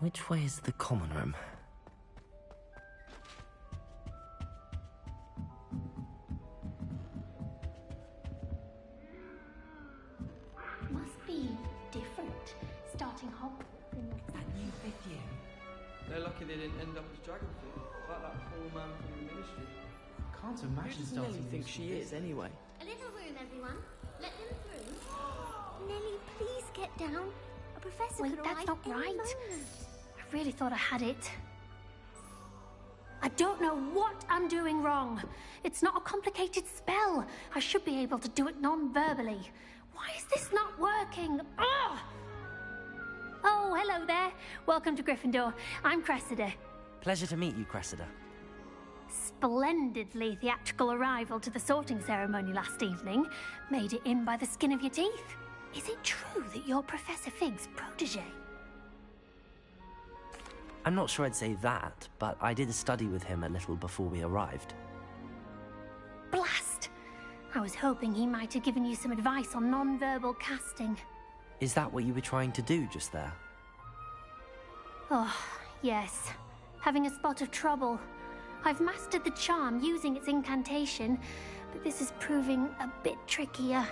Which way is the common room? Must be different, starting Hogwarts in That new 5th year. They're lucky they didn't end up as Dragonfly, like that poor man from the Ministry. Can't Who imagine does starting Nelly think she is, anyway? A little room, everyone. Let them through. Nelly, please get down. A professor Wait, could that's arrive not any right. moment. I really thought I had it. I don't know what I'm doing wrong. It's not a complicated spell. I should be able to do it non-verbally. Why is this not working? Ugh! Oh, hello there. Welcome to Gryffindor. I'm Cressida. Pleasure to meet you, Cressida. Splendidly theatrical arrival to the sorting ceremony last evening. Made it in by the skin of your teeth. Is it true that you're Professor Fig's protege? I'm not sure I'd say that, but I did study with him a little before we arrived. Blast! I was hoping he might have given you some advice on non-verbal casting. Is that what you were trying to do just there? Oh, yes. Having a spot of trouble. I've mastered the charm using its incantation, but this is proving a bit trickier.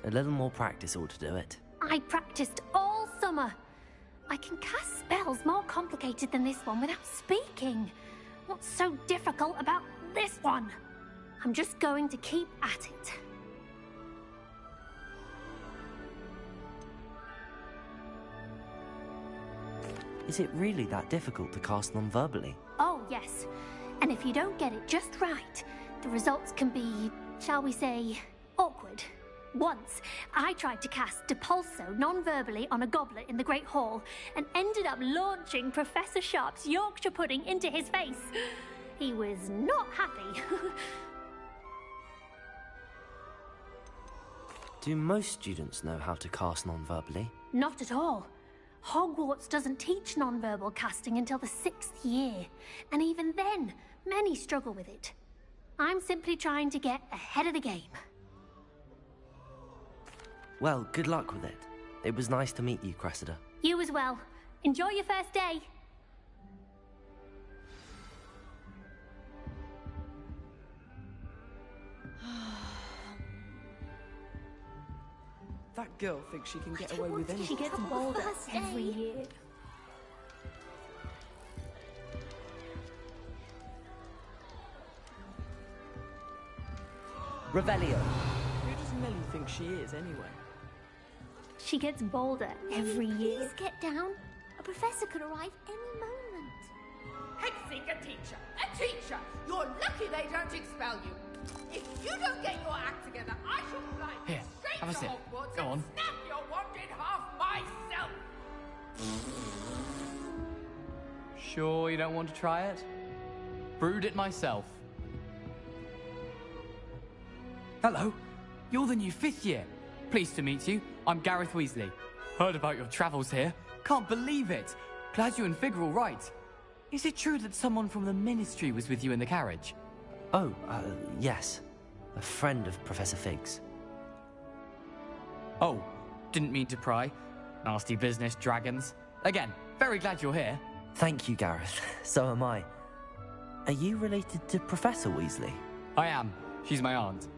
A little more practice ought to do it. I practiced all summer. I can cast spells more complicated than this one without speaking. What's so difficult about this one? I'm just going to keep at it. Is it really that difficult to cast non-verbally? Oh, yes. And if you don't get it just right, the results can be, shall we say, awkward. Once, I tried to cast Depulso non-verbally on a goblet in the Great Hall and ended up launching Professor Sharp's Yorkshire pudding into his face. He was not happy. Do most students know how to cast non-verbally? Not at all. Hogwarts doesn't teach non-verbal casting until the 6th year, and even then, many struggle with it. I'm simply trying to get ahead of the game. Well, good luck with it. It was nice to meet you, Cressida. You as well. Enjoy your first day. That girl thinks she can get away with She anything. gets bolder every year. Revelio. Who does Nelly think she is, anyway? She gets bolder every year. Please get down. A professor could arrive any moment. Hexing a teacher! A teacher! You're lucky they don't expel you! If you don't get your act together, I shall fly you Here, straight have a to sip. Hogwarts Go and on. snap your wand in half myself! Sure you don't want to try it? Brewed it myself. Hello, you're the new 5th year. Pleased to meet you. I'm Gareth Weasley. Heard about your travels here. Can't believe it. Glad you and Fig are all right. Is it true that someone from the Ministry was with you in the carriage? Oh, yes. A friend of Professor Fig's. Oh, didn't mean to pry. Nasty business, dragons. Again, very glad you're here. Thank you, Gareth. So am I. Are you related to Professor Weasley? I am. She's my aunt.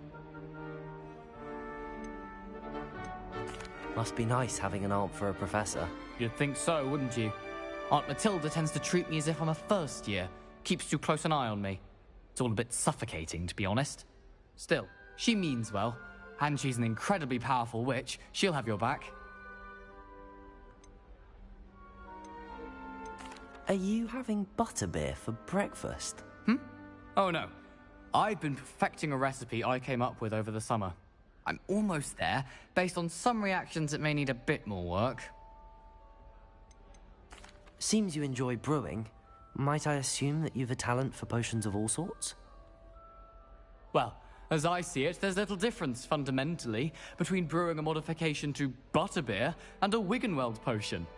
Must be nice having an aunt for a professor. You'd think so, wouldn't you? Aunt Matilda tends to treat me as if I'm a first year. Keeps too close an eye on me. It's all a bit suffocating, to be honest. Still, she means well. And she's an incredibly powerful witch. She'll have your back. Are you having butterbeer for breakfast? Oh no. I've been perfecting a recipe I came up with over the summer. I'm almost there. Based on some reactions, it may need a bit more work. Seems you enjoy brewing. Might I assume that you've a talent for potions of all sorts? Well, as I see it, there's little difference, fundamentally, between brewing a modification to butterbeer and a Wiggenweld potion.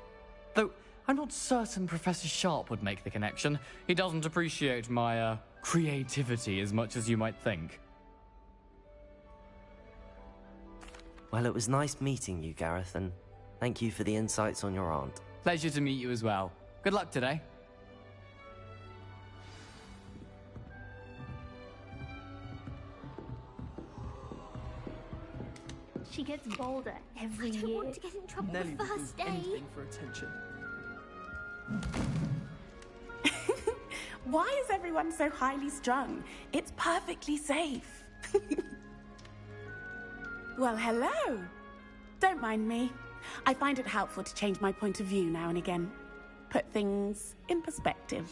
Though, I'm not certain Professor Sharp would make the connection. He doesn't appreciate my, creativity as much as you might think. Well, it was nice meeting you, Gareth, and thank you for the insights on your aunt. Pleasure to meet you as well. Good luck today. She gets bolder every I don't year. want to get in trouble Nelly the would do first day. anything for attention. Why is everyone so highly strung? It's perfectly safe. Well, hello. Don't mind me. I find it helpful to change my point of view now and again. Put things in perspective.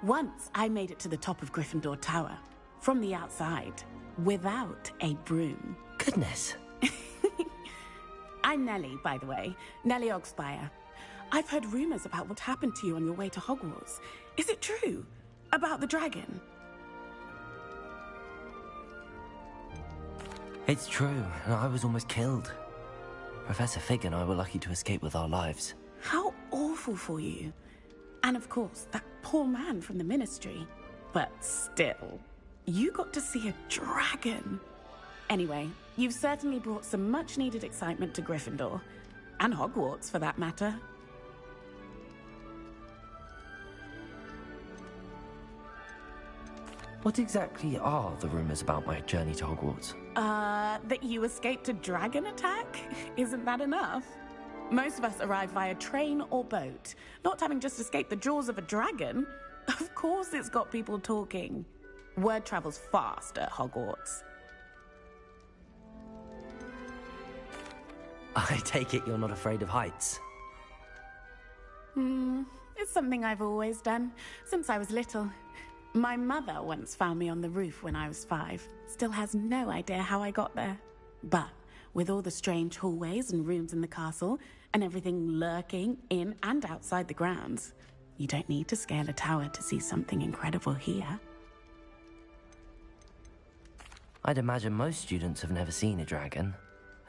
Once I made it to the top of Gryffindor Tower, from the outside, without a broom. Goodness. I'm Nellie, by the way. Nellie Ogspire. I've heard rumors about what happened to you on your way to Hogwarts. Is it true? About the dragon? It's true, and I was almost killed. Professor Fig and I were lucky to escape with our lives. How awful for you. And of course, that poor man from the Ministry. But still, you got to see a dragon. Anyway, you've certainly brought some much-needed excitement to Gryffindor. And Hogwarts, for that matter. What exactly are the rumors about my journey to Hogwarts? That you escaped a dragon attack? Isn't that enough? Most of us arrive via train or boat, not having just escaped the jaws of a dragon. Of course it's got people talking. Word travels fast at Hogwarts. I take it you're not afraid of heights. It's something I've always done, since I was little. My mother once found me on the roof when I was 5. Still has no idea how I got there. But with all the strange hallways and rooms in the castle, and everything lurking in and outside the grounds, you don't need to scale a tower to see something incredible here. I'd imagine most students have never seen a dragon.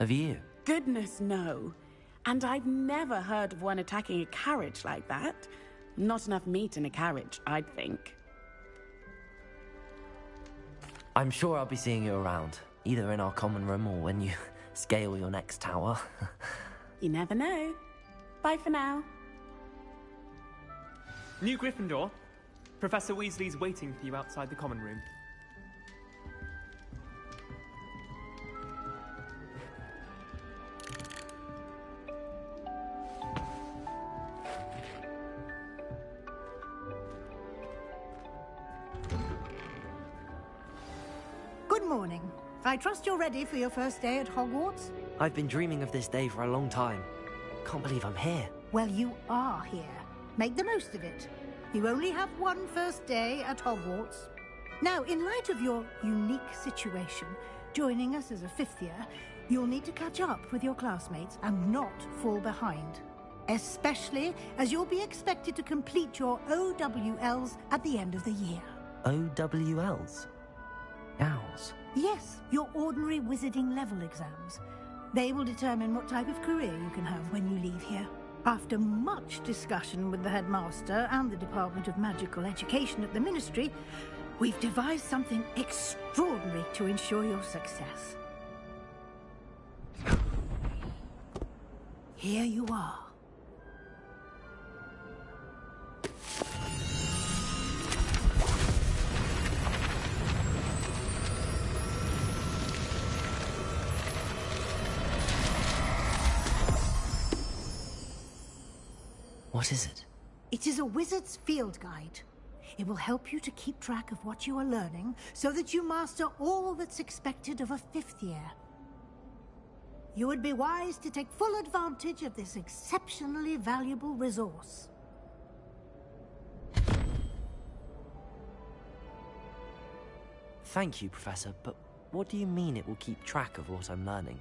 Have you? Goodness, no. And I've never heard of one attacking a carriage like that. Not enough meat in a carriage, I'd think. I'm sure I'll be seeing you around, either in our common room or when you scale your next tower. You never know. Bye for now. New Gryffindor. Professor Weasley's waiting for you outside the common room. Good morning. I trust you're ready for your first day at Hogwarts? I've been dreaming of this day for a long time. Can't believe I'm here. Well, you are here. Make the most of it. You only have one first day at Hogwarts. Now, in light of your unique situation, joining us as a 5th year, you'll need to catch up with your classmates and not fall behind. Especially as you'll be expected to complete your OWLs at the end of the year. OWLs? Owls? Yes, your ordinary wizarding level exams. They will determine what type of career you can have when you leave here. After much discussion with the headmaster and the Department of Magical Education at the Ministry, we've devised something extraordinary to ensure your success. Here you are. What is it? It is a wizard's field guide. It will help you to keep track of what you are learning so that you master all that's expected of a 5th year. You would be wise to take full advantage of this exceptionally valuable resource. Thank you, Professor, but what do you mean it will keep track of what I'm learning?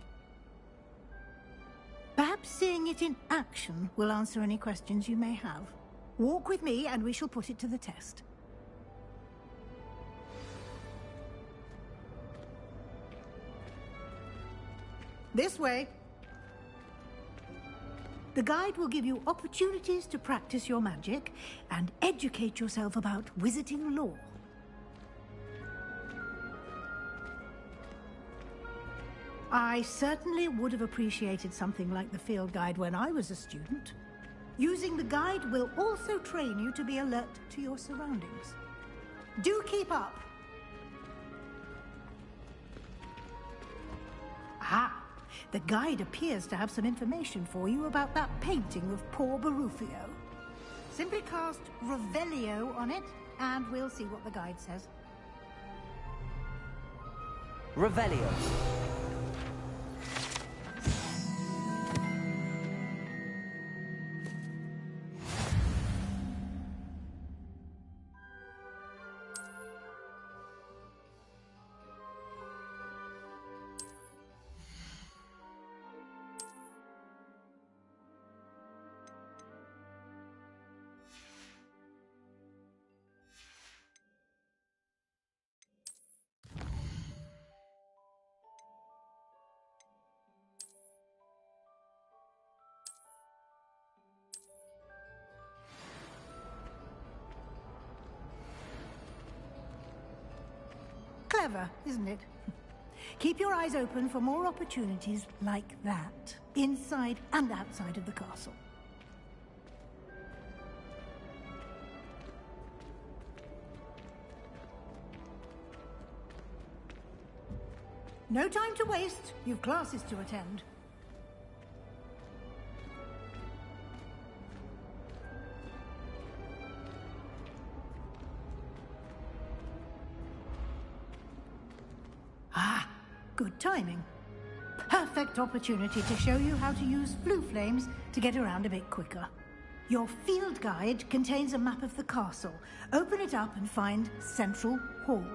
Perhaps seeing it in action will answer any questions you may have. Walk with me and we shall put it to the test. This way. The guide will give you opportunities to practice your magic and educate yourself about wizarding lore. I certainly would have appreciated something like the field guide when I was a student. Using the guide will also train you to be alert to your surroundings. Do keep up. Ah, the guide appears to have some information for you about that painting of poor Barufio. Simply cast Revelio on it, and we'll see what the guide says. Revelio. Clever, isn't it? Keep your eyes open for more opportunities like that, inside and outside of the castle. No time to waste. You've classes to attend. Ah, good timing. Perfect opportunity to show you how to use blue flames to get around a bit quicker. Your field guide contains a map of the castle. Open it up and find Central Hall.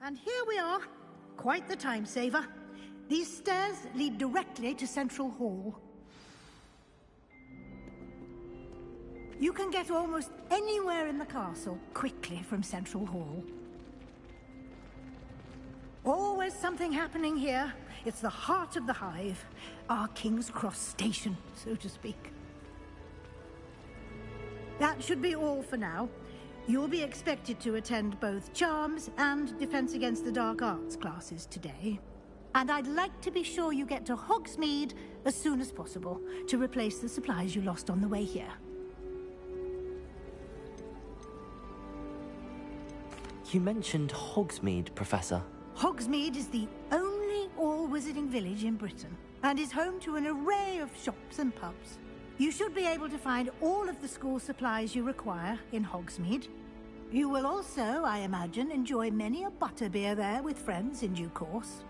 And here we are. Quite the time saver. These stairs lead directly to Central Hall. You can get almost anywhere in the castle quickly from Central Hall. Always something happening here. It's the heart of the hive. Our King's Cross station, so to speak. That should be all for now. You'll be expected to attend both Charms and Defense Against the Dark Arts classes today. And I'd like to be sure you get to Hogsmeade as soon as possible to replace the supplies you lost on the way here. You mentioned Hogsmeade, Professor. Hogsmeade is the only all-wizarding village in Britain and is home to an array of shops and pubs. You should be able to find all of the school supplies you require in Hogsmeade. You will also, I imagine, enjoy many a butterbeer there with friends in due course.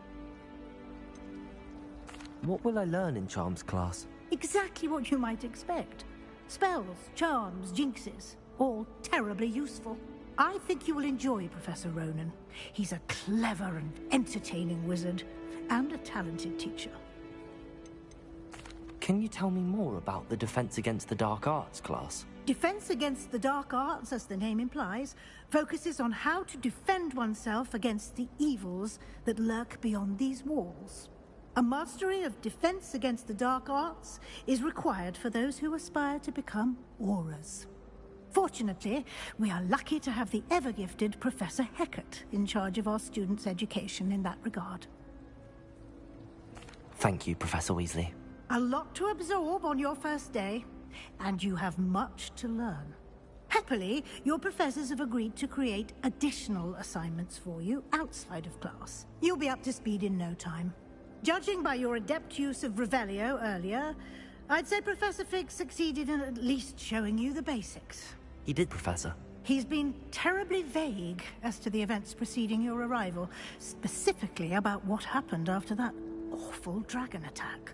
What will I learn in Charms class? Exactly what you might expect. Spells, charms, jinxes, all terribly useful. I think you will enjoy Professor Ronan. He's a clever and entertaining wizard, and a talented teacher. Can you tell me more about the Defense Against the Dark Arts class? Defense Against the Dark Arts, as the name implies, focuses on how to defend oneself against the evils that lurk beyond these walls. A mastery of Defense Against the Dark Arts is required for those who aspire to become auras. Fortunately, we are lucky to have the ever-gifted Professor Hecat in charge of our students' education in that regard. Thank you, Professor Weasley. A lot to absorb on your first day, and you have much to learn. Happily, your professors have agreed to create additional assignments for you outside of class. You'll be up to speed in no time. Judging by your adept use of Revelio earlier, I'd say Professor Fig succeeded in at least showing you the basics. He did, Professor. He's been terribly vague as to the events preceding your arrival, specifically about what happened after that awful dragon attack.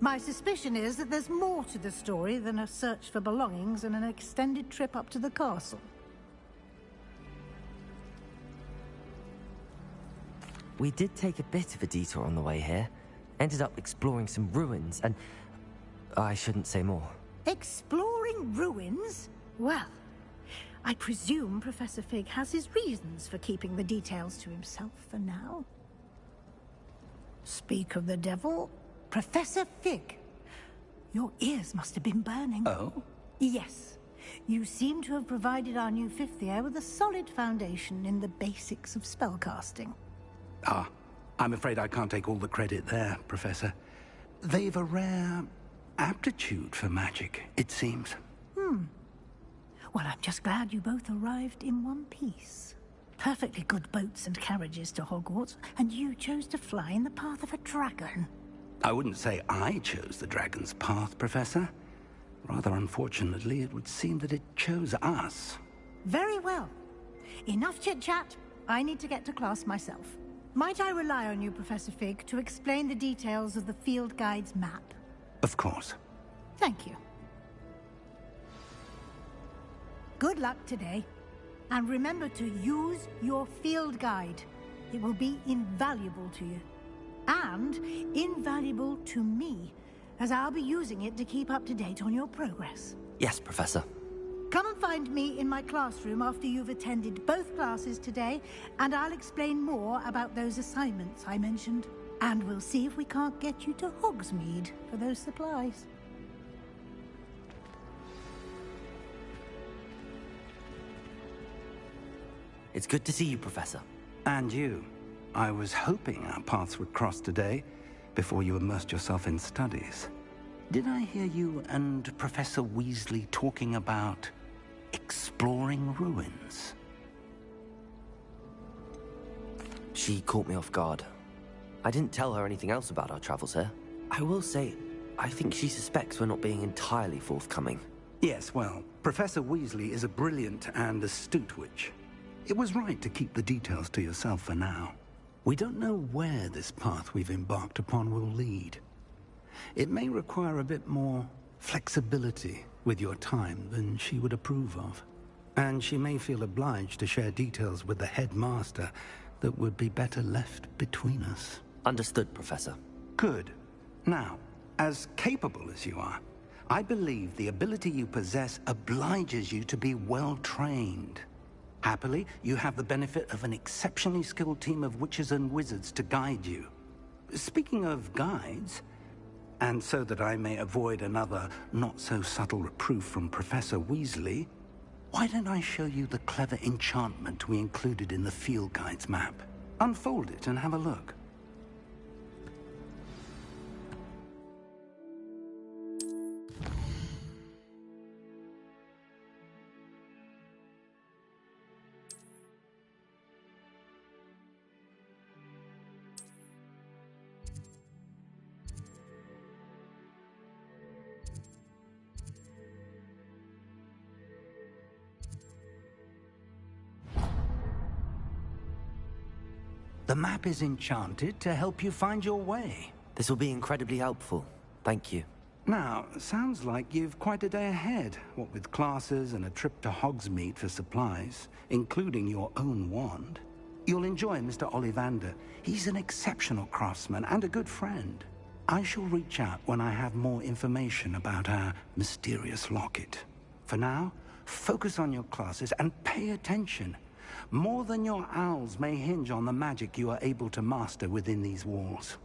My suspicion is that there's more to the story than a search for belongings and an extended trip up to the castle. We did take a bit of a detour on the way here. Ended up exploring some ruins and... I shouldn't say more. Exploring ruins? Well, I presume Professor Fig has his reasons for keeping the details to himself for now. Speak of the devil, Professor Fig. Your ears must have been burning. Oh? Yes. You seem to have provided our new fifth year with a solid foundation in the basics of spellcasting. Ah, I'm afraid I can't take all the credit there, Professor. They've a rare aptitude for magic, it seems. Well, I'm just glad you both arrived in one piece. Perfectly good boats and carriages to Hogwarts, and you chose to fly in the path of a dragon. I wouldn't say I chose the dragon's path, Professor. Rather unfortunately, it would seem that it chose us. Very well. Enough chit-chat. I need to get to class myself. Might I rely on you, Professor Fig, to explain the details of the field guide's map? Of course. Thank you. Good luck today. And remember to use your field guide. It will be invaluable to you. And invaluable to me, as I'll be using it to keep up to date on your progress. Yes, Professor. Come and find me in my classroom after you've attended both classes today, and I'll explain more about those assignments I mentioned. And we'll see if we can't get you to Hogsmeade for those supplies. It's good to see you, Professor. And you. I was hoping our paths would cross today, before you immersed yourself in studies. Did I hear you and Professor Weasley talking about exploring ruins? She caught me off guard. I didn't tell her anything else about our travels here. I will say, I think she suspects we're not being entirely forthcoming. Yes, well, Professor Weasley is a brilliant and astute witch. It was right to keep the details to yourself for now. We don't know where this path we've embarked upon will lead. It may require a bit more flexibility with your time than she would approve of. And she may feel obliged to share details with the headmaster that would be better left between us. Understood, Professor. Good. Now, as capable as you are, I believe the ability you possess obliges you to be well-trained. Happily, you have the benefit of an exceptionally skilled team of witches and wizards to guide you. Speaking of guides, and so that I may avoid another not-so-subtle reproof from Professor Weasley, why don't I show you the clever enchantment we included in the field guide's map? Unfold it and have a look. The map is enchanted to help you find your way. This will be incredibly helpful. Thank you. Now, sounds like you've quite a day ahead, what with classes and a trip to Hogsmeade for supplies, including your own wand. You'll enjoy Mr. Ollivander. He's an exceptional craftsman and a good friend. I shall reach out when I have more information about our mysterious locket. For now, focus on your classes and pay attention. More than your owls may hinge on the magic you are able to master within these walls.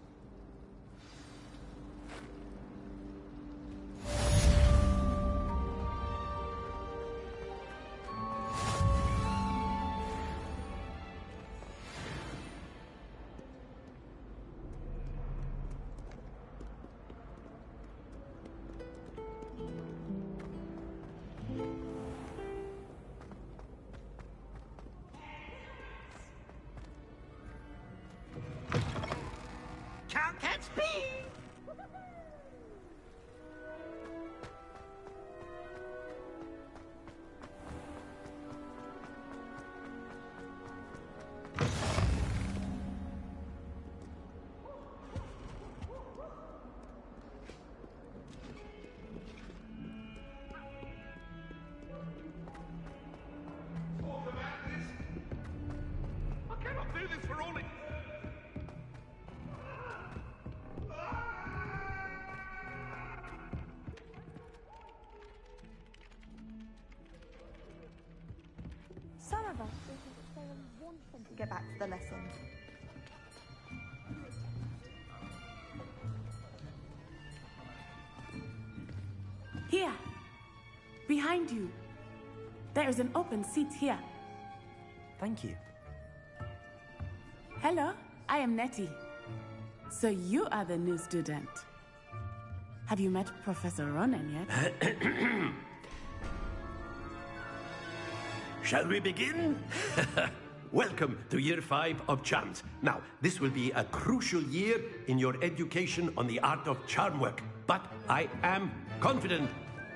Some of us think that they really want them to get back to the lesson. Here. Behind you. There is an open seat here. Thank you. Hello, I am Nettie. So you are the new student. Have you met Professor Ronan yet? Shall we begin? Welcome to Year 5 of Charms. Now, this will be a crucial year in your education on the art of charm work. But I am confident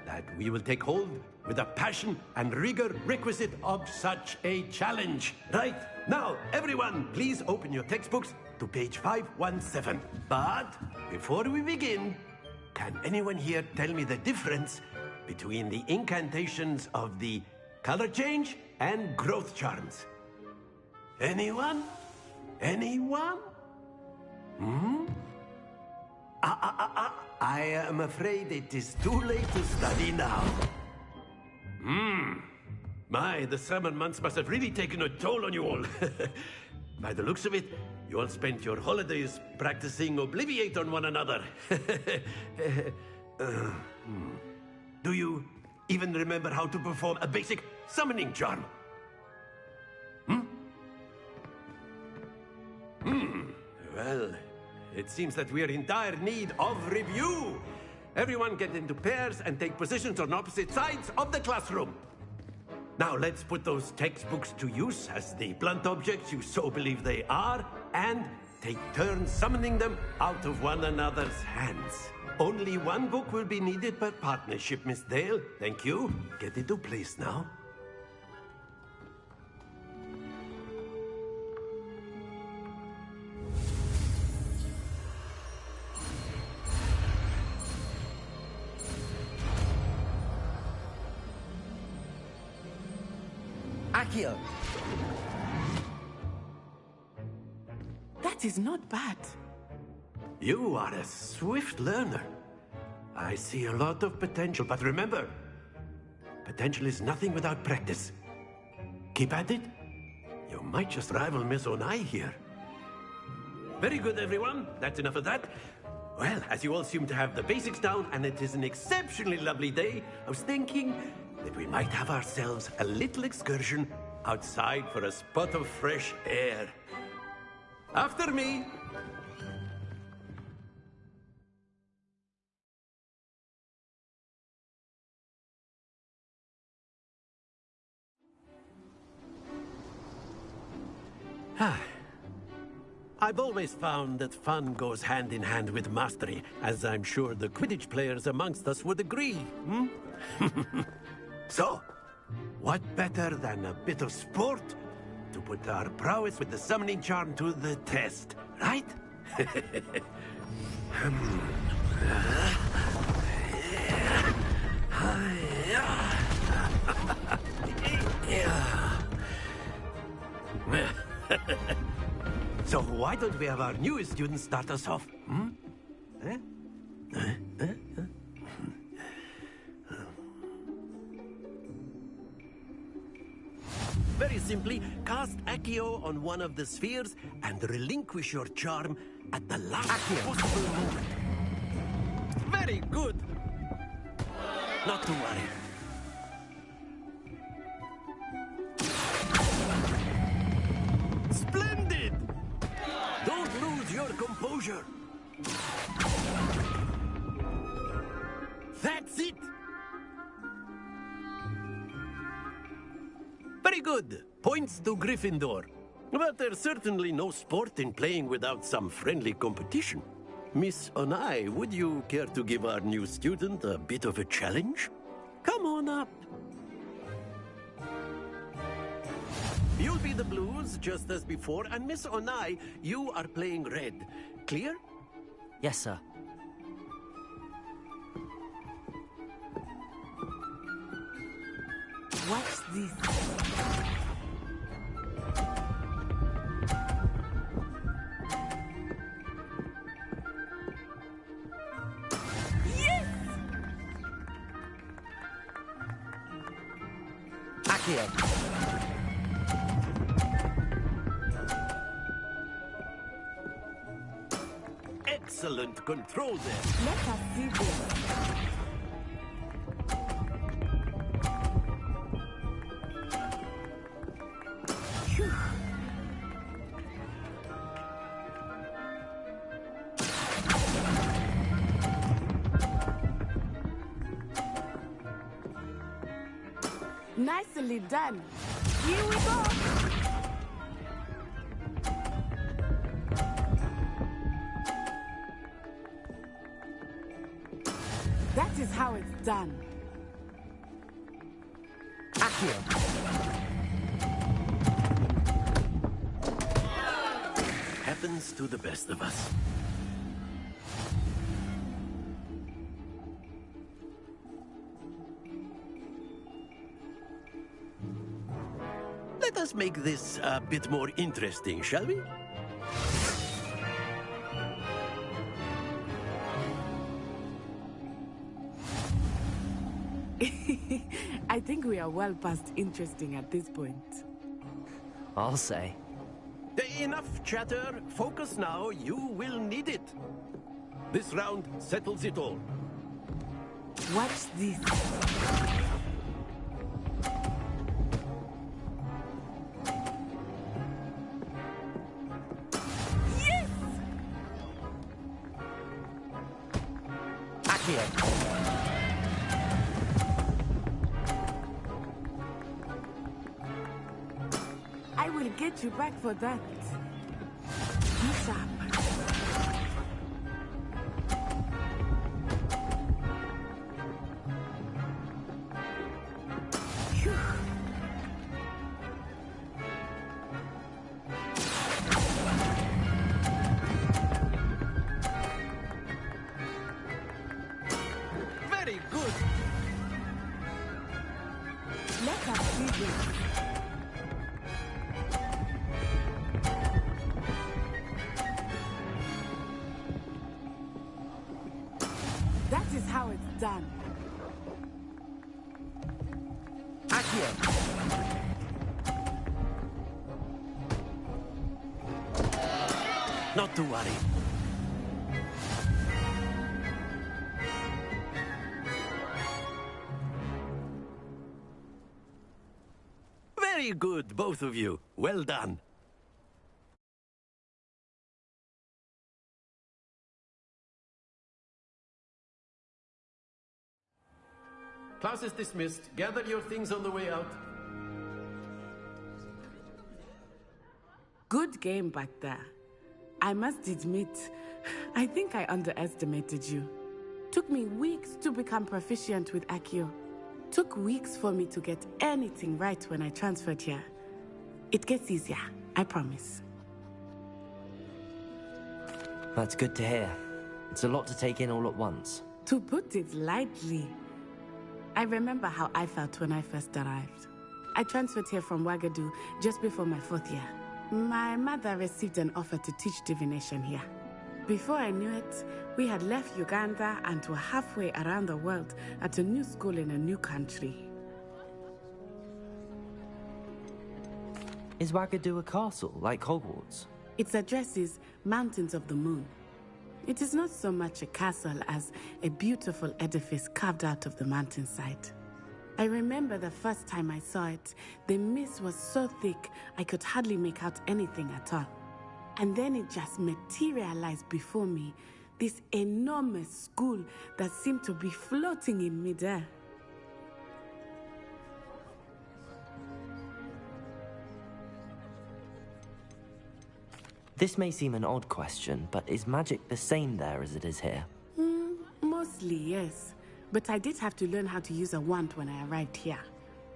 that we will take hold with the passion and rigor requisite of such a challenge. Right, now, everyone, please open your textbooks to page 517. But before we begin, can anyone here tell me the difference between the incantations of the color change and growth charms? Anyone? Anyone? I am afraid it is too late to study now. My, the summer months must have really taken a toll on you all. By the looks of it, you all spent your holidays practicing Obliviate on one another. Do you even remember how to perform a basic summoning charm? Well, it seems that we are in dire need of review. Everyone get into pairs and take positions on opposite sides of the classroom. Now let's put those textbooks to use as the blunt objects you so believe they are, and take turns summoning them out of one another's hands. Only one book will be needed per partnership, Miss Dale. Thank you. Get into place now. Accio! That is not bad. You are a swift learner. I see a lot of potential, but remember, potential is nothing without practice. Keep at it. You might just rival Miss Onai here. Very good, everyone. That's enough of that. Well, as you all seem to have the basics down, and it is an exceptionally lovely day, I was thinking that we might have ourselves a little excursion outside for a spot of fresh air. After me. I've always found that fun goes hand in hand with mastery, as I'm sure the Quidditch players amongst us would agree. So, what better than a bit of sport to put our prowess with the summoning charm to the test, right? So why don't we have our newest student start us off? Very simply, cast Accio on one of the spheres and relinquish your charm at the last possible moment. Very good. Not to worry. Splendid! Don't lose your composure. That's it. Very good. Points to Gryffindor. But there's certainly no sport in playing without some friendly competition. Miss Onai, would you care to give our new student a bit of a challenge? Come on up. You'll be the blues, just as before, and Miss Onai, you are playing red. Clear? Yes, sir. Watch this. Yes! Accio. excellent control there. Let us see this. Phew. Nicely done. Here we go. That is how it's done. Accio. Happens to the best of us. Let us make this a bit more interesting, shall we? I think we are well past interesting at this point. I'll say. Enough chatter. Focus now. You will need it. This round settles it all. Watch this. Yes! Accio. I will get you back for that. Be sharp. Phew. Very good. Let us see this. That is how it's done. Accio. Not to worry. Very good, both of you. Well done. Class is dismissed. Gather your things on the way out. Good game back there. I must admit, I think I underestimated you. Took me weeks to become proficient with Accio. Took weeks for me to get anything right when I transferred here. It gets easier, I promise. That's good to hear. It's a lot to take in all at once. To put it lightly, I remember how I felt when I first arrived. I transferred here from Ouagadougou just before my 4th year. My mother received an offer to teach divination here. Before I knew it, we had left Uganda and were halfway around the world at a new school in a new country. Is Ouagadougou a castle, like Hogwarts? Its address is Mountains of the Moon. It is not so much a castle as a beautiful edifice carved out of the mountainside. I remember the first time I saw it, the mist was so thick I could hardly make out anything at all. And then it just materialized before me, this enormous school that seemed to be floating in midair. This may seem an odd question, but is magic the same there as it is here? Mostly, yes. But I did have to learn how to use a wand when I arrived here.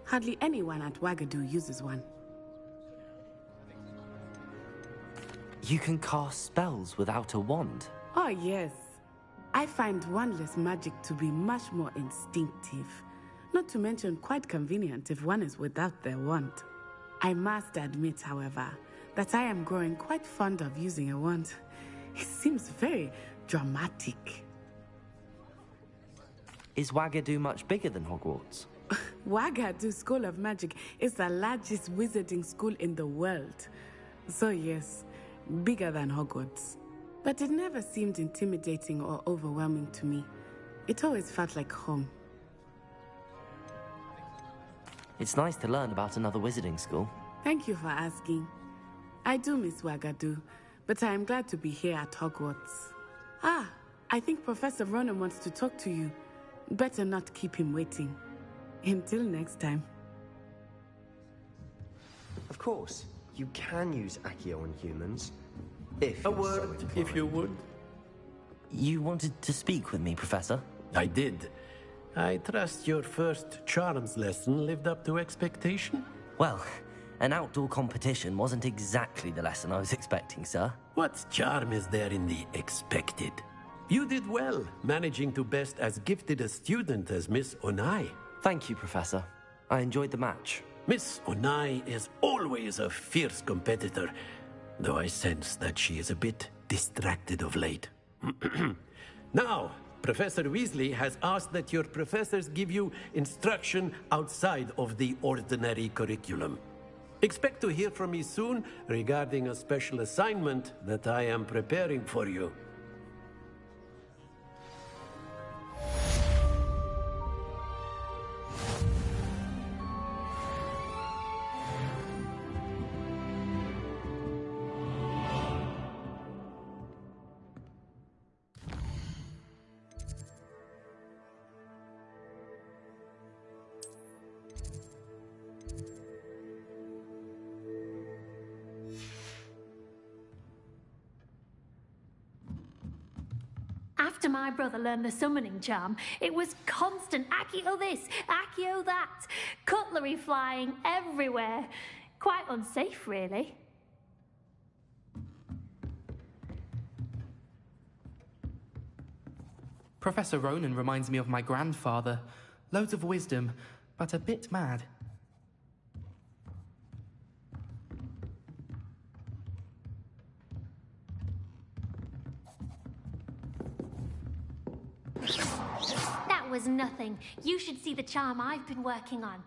Hardly anyone at Ouagadougou uses one. You can cast spells without a wand? Oh, yes. I find wandless magic to be much more instinctive. Not to mention quite convenient if one is without their wand. I must admit, however, that I am growing quite fond of using a wand. It seems very dramatic. Is Ouagadougou much bigger than Hogwarts? Ouagadougou School of Magic is the largest wizarding school in the world. So yes, bigger than Hogwarts. But it never seemed intimidating or overwhelming to me. It always felt like home. It's nice to learn about another wizarding school. Thank you for asking. I do miss Wagadu, but I am glad to be here at Hogwarts. Ah, I think Professor Ronan wants to talk to you. Better not keep him waiting. Until next time. Of course, you can use Accio on humans. If A you're so word, if inclined. you would. You wanted to speak with me, Professor? I did. I trust your first charms lesson lived up to expectation? Well, an outdoor competition wasn't exactly the lesson I was expecting, sir. What charm is there in the expected? You did well, managing to best as gifted a student as Miss Onai. Thank you, Professor. I enjoyed the match. Miss Onai is always a fierce competitor, though I sense that she is a bit distracted of late. Now, Professor Weasley has asked that your professors give you instruction outside of the ordinary curriculum. Expect to hear from me soon regarding a special assignment that I am preparing for you. After my brother learned the summoning charm, it was constant Accio this, Accio that, cutlery flying everywhere. Quite unsafe, really. Professor Ronan reminds me of my grandfather. Loads of wisdom, but a bit mad. That was nothing. You should see the charm I've been working on.